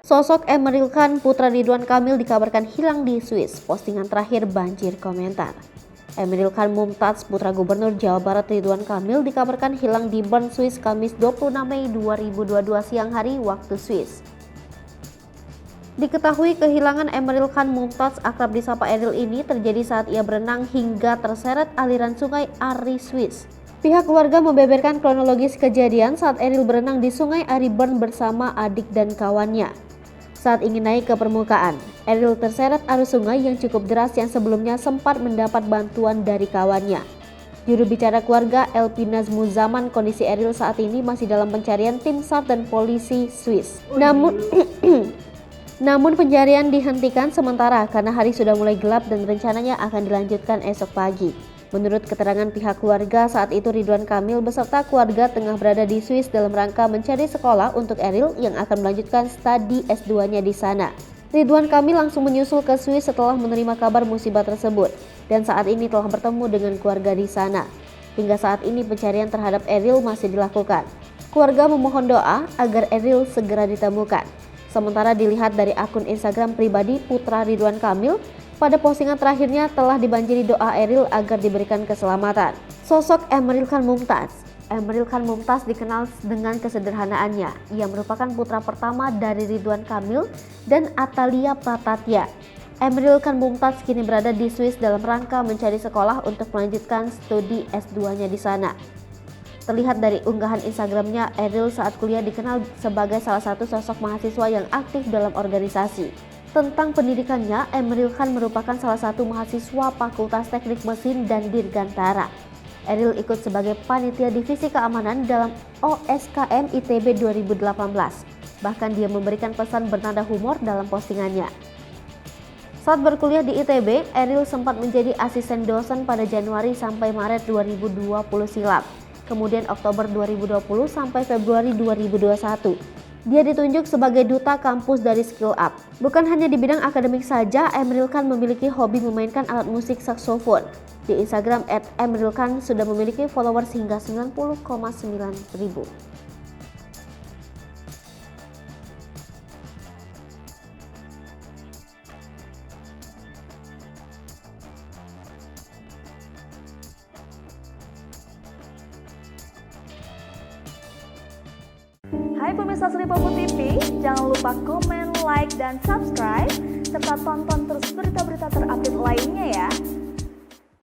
Sosok Emeril Khan putra Ridwan Kamil dikabarkan hilang di Swiss. Postingan terakhir banjir komentar. Emeril Khan Mumtaz putra Gubernur Jawa Barat Ridwan Kamil dikabarkan hilang di Bern, Swiss Kamis 26 Mei 2022 siang hari waktu Swiss. Diketahui kehilangan Emeril Khan Mumtaz akrab disapa Eril ini terjadi saat ia berenang hingga terseret aliran sungai Ari, Swiss. Pihak keluarga membeberkan kronologis kejadian saat Eril berenang di sungai Ari Bern bersama adik dan kawannya. Saat ingin naik ke permukaan, Eril terseret arus sungai yang cukup deras yang sebelumnya sempat mendapat bantuan dari kawannya. Juru bicara keluarga Elpina Muzaman, kondisi Eril saat ini masih dalam pencarian tim SAR dan polisi Swiss. Namun pencarian dihentikan sementara karena hari sudah mulai gelap dan rencananya akan dilanjutkan esok pagi. Menurut keterangan pihak keluarga, saat itu Ridwan Kamil beserta keluarga tengah berada di Swiss dalam rangka mencari sekolah untuk Eril yang akan melanjutkan studi S2-nya di sana. Ridwan Kamil langsung menyusul ke Swiss setelah menerima kabar musibah tersebut dan saat ini telah bertemu dengan keluarga di sana. Hingga saat ini pencarian terhadap Eril masih dilakukan. Keluarga memohon doa agar Eril segera ditemukan. Sementara dilihat dari akun Instagram pribadi putra Ridwan Kamil, pada postingan terakhirnya telah dibanjiri doa Eril agar diberikan keselamatan. Sosok Emeril Khan Mumtaz. Emeril Khan Mumtaz dikenal dengan kesederhanaannya. Ia merupakan putra pertama dari Ridwan Kamil dan Atalia Pratatya. Emeril Khan Mumtaz kini berada di Swiss dalam rangka mencari sekolah untuk melanjutkan studi S2-nya di sana. Terlihat dari unggahan Instagramnya, Eril saat kuliah dikenal sebagai salah satu sosok mahasiswa yang aktif dalam organisasi. Tentang pendidikannya, Emeril Khan merupakan salah satu mahasiswa Fakultas Teknik Mesin dan Dirgantara. Eril ikut sebagai panitia divisi keamanan dalam OSKM ITB 2018. Bahkan dia memberikan pesan bernada humor dalam postingannya. Saat berkuliah di ITB, Eril sempat menjadi asisten dosen pada Januari sampai Maret 2020 silam. Kemudian Oktober 2020 sampai Februari 2021. Dia ditunjuk sebagai duta kampus dari Skill Up. Bukan hanya di bidang akademik saja, Emeril Khan memiliki hobi memainkan alat musik saksofon. Di Instagram @emerilkhan sudah memiliki followers hingga 90,9 ribu. Hai pemirsa Sri Popo TV, jangan lupa komen, like, dan subscribe, serta tonton terus berita-berita terupdate lainnya ya.